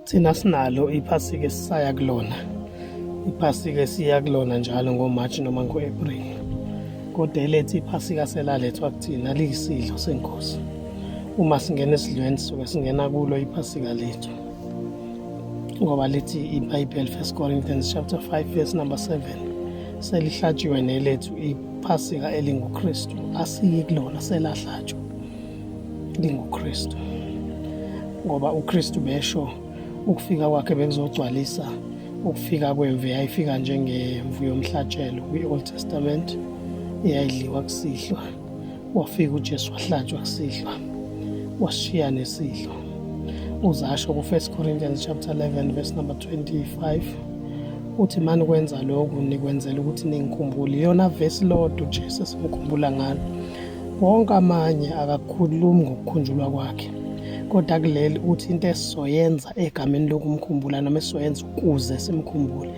Thina sinalo iphasika esisaya kulona, iphasika esiya kulona njalo ngoMarch noma ngo-April. Kodwa elethu iphasika selalethwa kuthina liyisidlo senkosi. Uma singena esidlweni sisuke singena kulo iphasika lethu, ngoba lithi iBhayibheli 1 Corinthians chapter 5 verse number 7, selihlatshiwe nelethu iphasika elinguKristu. Asiyi kulona, selahlatshwa linguKristu, ngoba uKristu besho ukufika kwakhe bekuzogcwalisa ukufika kwemvu eyayifika njengemvu yomhlatshelo kwi-Old Testament eyayidliwa kusihlwa. Wafika uJesu wahlatshwa kusihlwa, washiya nesidlo. Uzasho ku-1 Corinthians chapter 11 verse number 25 uthi mani kwenza lokhu nikwenzela ukuthi ningikhumbule. Iyona verse lodwa uJesu simkhumbula ngalo. Wonke amanye akakhulumi ngokukhunjulwa kwakhe, kodwa kuleli uthi into esizoyenza egameni lokumkhumbula noma esizoyenza ukuze simkhumbule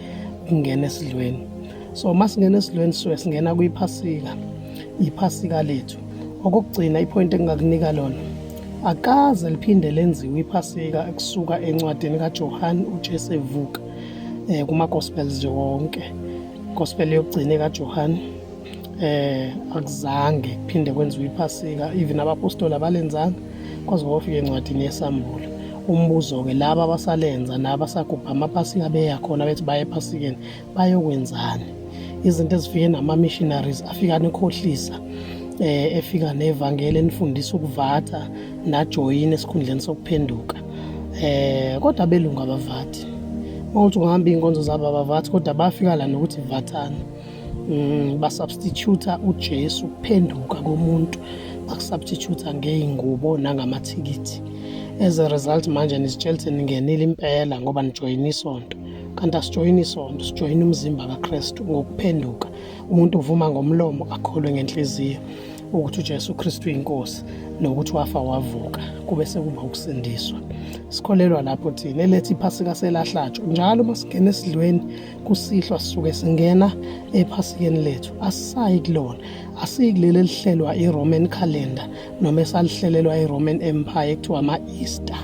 ukungena esidlweni. So masingena esidlweni sisuke singena kwiphasika, iphasika lethu. Okugcina ipoint engingakunika lona, akaze liphinde lenziwe iphasika kusuka encwadini kaJohane uJesu evuka kuma-gospels nje wonke. Gospel yokugcina kaJohane akuzange kuphinde kwenziwe iphasika, even abapostoli abalenzanga kwaze kwafika encwadini yesambulo. Umbuzo-ke laba abasalenza nabasagubha amaphasika beya khona bethi baye ephasikeni bayokwenzani? Izinto ezifike nama-missionaries afika nekhohlisa, efika nevangeli enifundisa ukuvatha najoyina esikhundleni sokuphenduka. Kodwa belungu abavathi, mawuthi ungahamba iy'nkonzo zabo abavathi, kodwa bafika la nokuthi vathani. Basubstitute uJesu ukuphenduka komuntu, bakusubstitute ngey'ngubo nangamathikithi. As a result manje nisitshela ukuthi ningenile impela ngoba nijoyina isonto, kanti asijoyini isonto, sijoyina umzimba kaKristu ngokuphenduka. Umuntu uvuma ngomlomo akholwe ngenhliziyo ukuthi uJesu Kristu uyinkosi nokuthi wafa wavuka, kube sekuba ukusindiswa. Sikholelwa lapho thina elethu iphasika selahlatshwa. Njalo uma singena esidlweni kusihlwa sisuke singena ephasikeni lethu. Asisayi kulona, asiyi kuleli elihlelwa i-Roman calendar noma esalihlelelwa i-Roman Empire ekuthiwa ama-Easter.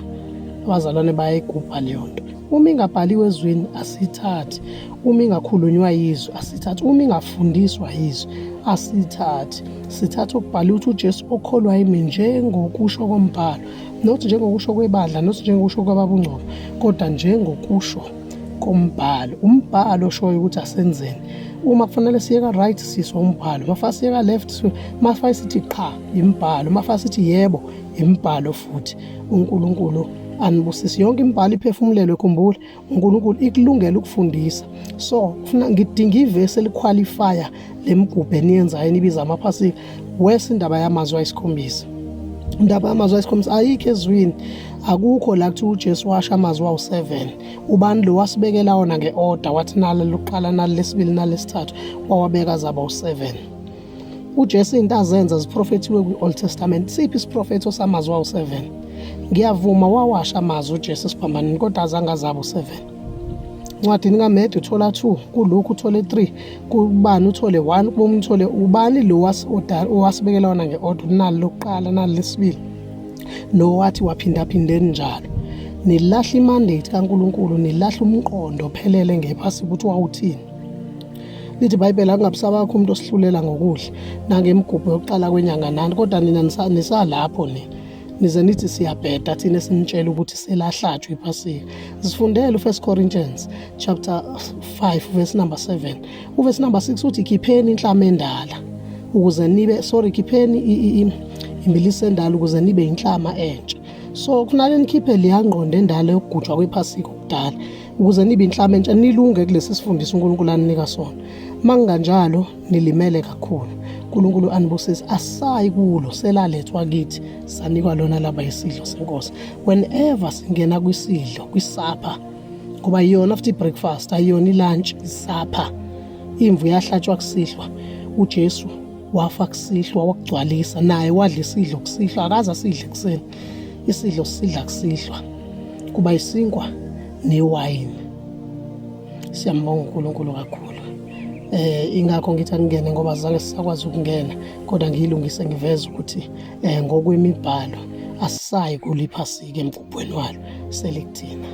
Abazalwane bayayigubha leyo nto. Uma ingabhaliwe ezwini asithathi, uma ingakhulunywa yizwe asithathi, uma ingafundiswa yizwe asithathi. Sithatha ukubhaliwe ukuthi uJesu okholwa yimi njengokusho kombhalo, not njengokusho kwebandla, not njengokusho kwababungcwele, kodwa njengokusho kombhalo. Umbhalo oshoyo ukuthi asenzeni. Uma kufanele siye ka-right siswa umbhalo, mafaka siye ka-left, mafaka sithi qha imbhalo, mafaka sithi yebo imbhalo futhi. uNkulunkulu anibusise, yonke imbhalo iphefumulelwe. Khumbula uNkulunkulu ikulungela ukufundisa. So kufuna ngidinga ivesi eliqualifya lemigubho eniyenzayo enibiza amaphasika. Wesi indaba yamazwi ayisikhombisa, indaba yamazwi ayisikhombisa ayikho ezwini. Akukho la kuthi uJesu washa amazwi awu-7. Ubani lo wasibekela wona nge-order wathi nalo lokuqala nalo lesibili nalo lesithathu, wawabeka zaba u-7. uJesu into azenza ziprofethiwe kwi-Old Testament. Siphi isiprofethi osamazwi awu-7? Ngiyavuma wawasha amazwi uJesu esiphambanweni, kodwa azange azabe u-7. Ncwadini kaMathewu uthola 2, kuLuke uthole 3, kubani uthole 1, kubomunye uthole. Ubani lo wasibekela wona nge-order nalo lokuqala nalo lesibili, nowathi waphindaphindeni njalo? Nilahla imandate kaNkulunkulu, nilahla umqondo ophelele ngephasika ukuthi wawuthini. Lithi iBhayibheli akungabisabakho umuntu osihlulela ngokudla nangemigubho yokuqala kwenyanga nani, kodwa nina nisalapho nina. Nize nithi siyabheda thina sinitshela ukuthi selahlatshwa iphasika. Sifundele u-1 Corinthians chapter 5 verse number 7. Uverse number 6 uthi khipheni inhlama endala ukuze nibe, khipheni imbilisi endala ukuze nibe inhlama entsha. So kufanele nikhiphe leya ngqondo endala yokugujwa kwephasika okudala ukuze nibe inhlama entsha, nilunge kulesi sifundisa uNkulunkulu anika sona. Manganjalo nilimele kakhulu. uNkulunkulu anibusise. Asayi kulo, selalethwa kithi, sanikwa lona laba isidlo senkosi. Whenever singena kwisidlo, kwisapha, ngoba yiyona after breakfast, ayiyona ilunch, isapha. Imvu yahlatshwa kusihlwa, uJesu wafa kusihlwa, wakugcwalisa, naye wadla isidlo kusihlwa. Akaze asidle ekuseni, isidlo sidla kusihlwa, kuba isinkwa newayini. Siyambonga uNkulunkulu kakhulu. Ingakho ngithi angingene ngoba zange sisakwazi ukungena, kodwa ngiyilungise ngiveze ukuthi ngokwemibhalo asisayi kuliphasika emgubhweni walo, selikuthina.